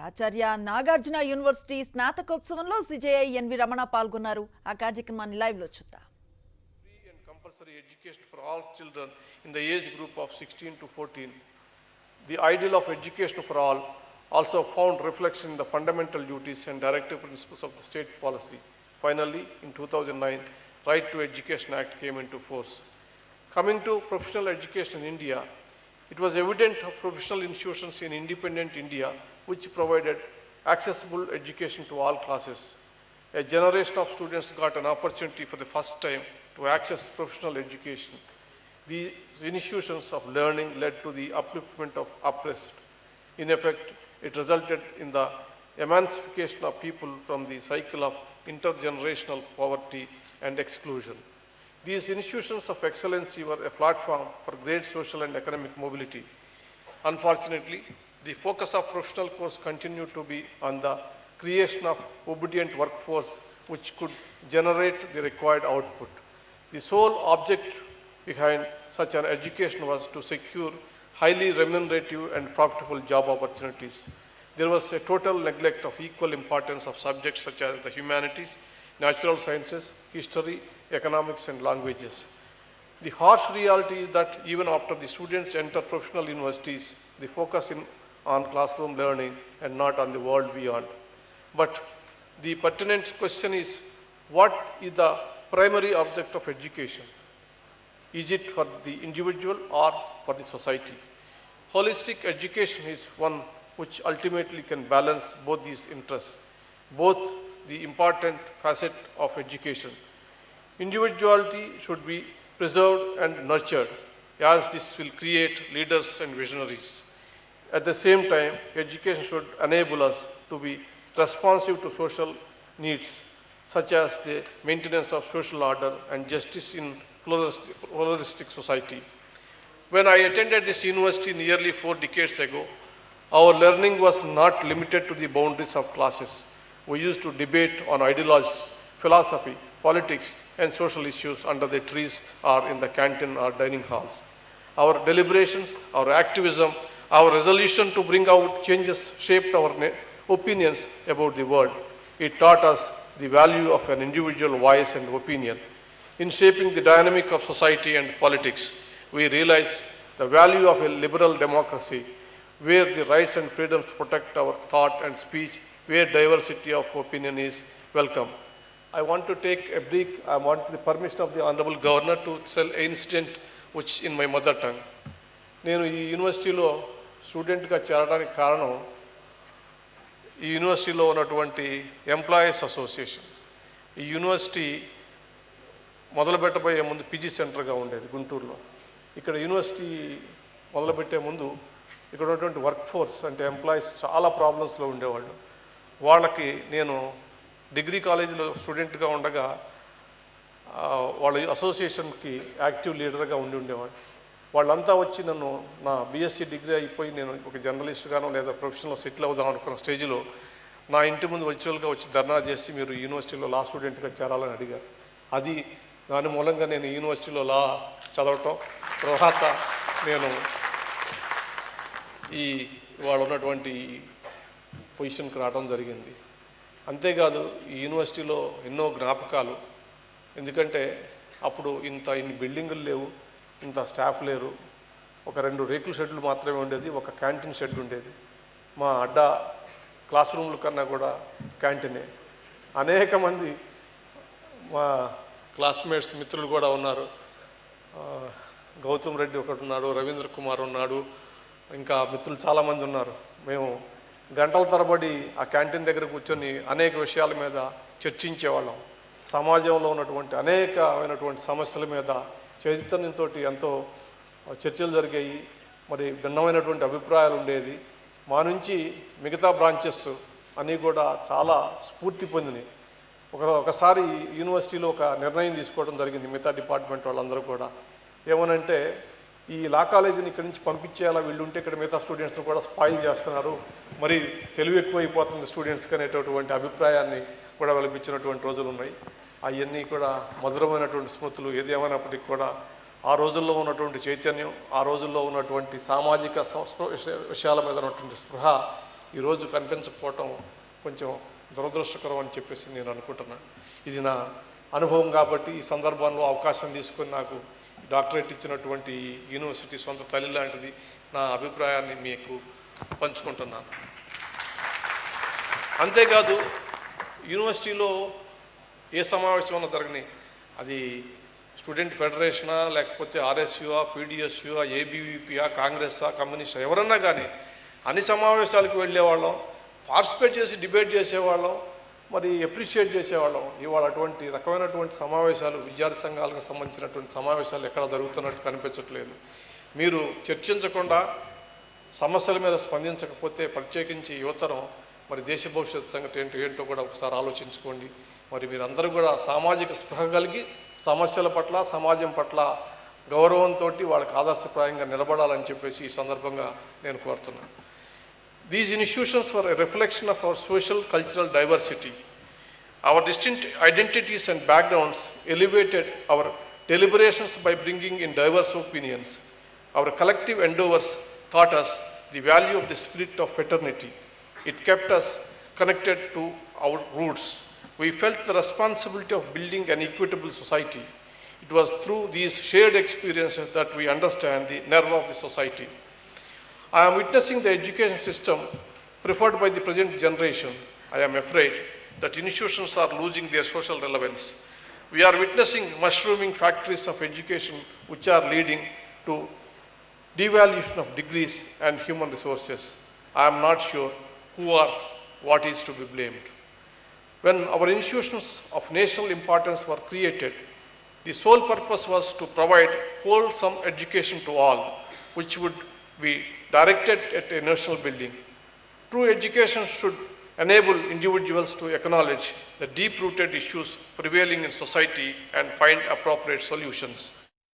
Acharya Nagarjuna University స్నాతకోత్సవంలో CJI NV Ramana పాల్గొన్నారు. ఆ కార్యక్రమాన్ని లైవ్ లో చూద్దాం. Free and compulsory education for all children in the age group of 16 to 14. The ideal of education for all also found reflection in the fundamental duties and directive principles of the state policy. Finally, in 2009, Right to Education Act came into force. Coming to professional education in India, it was evident of professional institutions in independent India which provided accessible education to all classes. A generation of students got an opportunity for the first time to access professional education. These institutions of learning led to the upliftment of oppressed. In effect, it resulted in the emancipation of people from the cycle of intergenerational poverty and exclusion. These institutions of excellency were a platform for great social and economic mobility. Unfortunately, the focus of professional course continued to be on the creation of obedient workforce which could generate the required output. The sole object behind such an education was to secure highly remunerative and profitable job opportunities. There was a total neglect of equal importance of subjects such as the humanities, natural sciences, history, economics, and languages. The harsh reality is that even after the students enter professional universities, they focus on classroom learning and not on the world beyond. But the pertinent question is, what is the primary object of education? Is it for the individual or for the society? Holistic education is one which ultimately can balance both these interests, both the important facet of education. Individuality should be preserved and nurtured, as this will create leaders and visionaries. At the same time, education should enable us to be responsive to social needs, such as the maintenance of social order and justice in pluralistic society. When I attended this university nearly 4 decades ago, our learning was not limited to the boundaries of classes. We used to debate on ideologies, philosophy, politics, and social issues under the trees or in the canteen or dining halls. Our deliberations, our activism, our resolution to bring out changes shaped our opinions about the world. It taught us the value of an individual voice and opinion. In shaping the dynamic of society and politics, we realized the value of a liberal democracy where the rights and freedoms protect our thought and speech, where diversity of opinion is welcome. I want to take a break. I want the permission of the Honorable Governor to tell an incident which in my mother tongue. నేను ఈ యూనివర్సిటీలో స్టూడెంట్గా చేరడానికి కారణం ఈ యూనివర్సిటీలో ఉన్నటువంటి employees association. ఈ యూనివర్సిటీ మొదలుపెట్టబోయే ముందు పీజీ సెంటర్గా ఉండేది గుంటూరులో. ఇక్కడ యూనివర్సిటీ మొదలుపెట్టే ముందు ఇక్కడ ఉన్నటువంటి వర్క్ ఫోర్స్ అంటే ఎంప్లాయీస్ చాలా ప్రాబ్లమ్స్లో ఉండేవాళ్ళు. వాళ్ళకి నేను డిగ్రీ కాలేజీలో స్టూడెంట్గా ఉండగా వాళ్ళ అసోసియేషన్కి యాక్టివ్ లీడర్గా ఉండేవాడు. వాళ్ళంతా వచ్చి నన్ను నా బీఎస్సీ డిగ్రీ అయిపోయి నేను ఒక జర్నలిస్ట్గానో లేదా ప్రొఫెషనల్లో సెటిల్ అవుదాం అనుకున్న స్టేజ్లో నా ఇంటి ముందు వర్చువల్గా వచ్చి ధర్నా చేసి మీరు యూనివర్సిటీలో లా స్టూడెంట్గా చేరాలని అడిగారు. అది దాని మూలంగా నేను యూనివర్సిటీలో లా చదవటం, తర్వాత నేను వాళ్ళు ఉన్నటువంటి పొజిషన్కి రావడం జరిగింది. అంతేకాదు ఈ యూనివర్సిటీలో ఎన్నో జ్ఞాపకాలు. ఎందుకంటే అప్పుడు ఇన్ని బిల్డింగులు లేవు, ఇంత స్టాఫ్ లేరు. ఒక 2 రేకుల షెడ్లు మాత్రమే ఉండేది, ఒక క్యాంటీన్ షెడ్ ఉండేది. మా అడ్డా క్లాస్ రూమ్ల కన్నా కూడా క్యాంటీనే. అనేక మంది మా క్లాస్మేట్స్ మిత్రులు కూడా ఉన్నారు. గౌతమ్ రెడ్డి ఒకడు ఉన్నాడు, రవీంద్ర కుమార్ ఉన్నాడు, ఇంకా మిత్రులు చాలామంది ఉన్నారు. మేము గంటల తరబడి ఆ క్యాంటీన్ దగ్గర కూర్చొని అనేక విషయాల మీద చర్చించేవాళ్ళం. సమాజంలో ఉన్నటువంటి అనేకమైనటువంటి సమస్యల మీద చైతన్యంతో ఎంతో చర్చలు జరిగాయి. మరి భిన్నమైనటువంటి అభిప్రాయాలు ఉండేది. మా నుంచి మిగతా బ్రాంచెస్ అన్నీ కూడా చాలా స్ఫూర్తి పొందినాయి. ఒకసారి యూనివర్సిటీలో ఒక నిర్ణయం తీసుకోవడం జరిగింది. మిగతా డిపార్ట్మెంట్ వాళ్ళందరూ కూడా ఏమనంటే, ఈ లా కాలేజీని ఇక్కడి నుంచి పంపించేయాలా, వీళ్ళు ఉంటే ఇక్కడ మిగతా స్టూడెంట్స్ని కూడా స్పాయిల్ చేస్తున్నారు, మరి తెలివి ఎక్కువైపోతుంది స్టూడెంట్స్కి అనేటటువంటి అభిప్రాయాన్ని కూడా వెలిపించినటువంటి రోజులు ఉన్నాయి. అవన్నీ కూడా మధురమైనటువంటి స్మృతులు. ఏది ఏమైనప్పటికీ కూడా ఆ రోజుల్లో ఉన్నటువంటి చైతన్యం, ఆ రోజుల్లో ఉన్నటువంటి సామాజిక విషయాల మీద ఉన్నటువంటి స్పృహ ఈరోజు కనిపించకపోవటం కొంచెం దురదృష్టకరం అని చెప్పేసి నేను అనుకుంటున్నాను. ఇది నా అనుభవం కాబట్టి ఈ సందర్భంలో అవకాశం తీసుకొని నాకు డాక్టరేట్ ఇచ్చినటువంటి యూనివర్సిటీ సొంత తల్లి లాంటిది, నా అభిప్రాయాన్ని మీకు పంచుకుంటున్నాను. అంతేకాదు యూనివర్సిటీలో ఏ సమావేశం జరగని, అది స్టూడెంట్ ఫెడరేషనా, లేకపోతే ఆర్ఎస్యుఆ, పీడిఎస్యుఆ, ఏబీవీపీఆ, కాంగ్రెస్సా, కమ్యూనిస్టా, ఎవరన్నా కానీ అన్ని సమావేశాలకు వెళ్ళేవాళ్ళం, పార్టిసిపేట్ చేసి డిబేట్ చేసేవాళ్ళం, మరి అప్రిషియేట్ చేసేవాళ్ళం. ఇవాళ అటువంటి రకమైనటువంటి సమావేశాలు, విద్యార్థి సంఘాలకు సంబంధించినటువంటి సమావేశాలు ఎక్కడ జరుగుతున్నట్టు కనిపించట్లేదు. మీరు చర్చించకుండా, సమస్యల మీద స్పందించకపోతే ప్రత్యేకించి యువతరం మరి దేశ భవిష్యత్తు సంగతి ఏంటో కూడా ఒకసారి ఆలోచించుకోండి. మరి మీరందరూ కూడా సామాజిక స్పృహ కలిగి సమస్యల పట్ల, సమాజం పట్ల గౌరవంతో వాళ్ళకి ఆదర్శప్రాయంగా నిలబడాలని చెప్పేసి ఈ సందర్భంగా నేను కోరుతున్నాను. These institutions were a reflection of our social cultural diversity. Our distinct identities and backgrounds elevated our deliberations by bringing in diverse opinions. Our collective endeavors taught us the value of the spirit of fraternity. It kept us connected to our roots. We felt the responsibility of building an equitable society. It was through these shared experiences that we understand the nerve of the society. I am witnessing the education system preferred by the present generation. I am afraid that institutions are losing their social relevance. We are witnessing mushrooming factories of education which are leading to devaluation of degrees and human resources. I am not sure who or what is to be blamed. When our institutions of national importance were created, the sole purpose was to provide wholesome education to all, which would be directed at a national building. True education should enable individuals to acknowledge the deep-rooted issues prevailing in society and find appropriate solutions.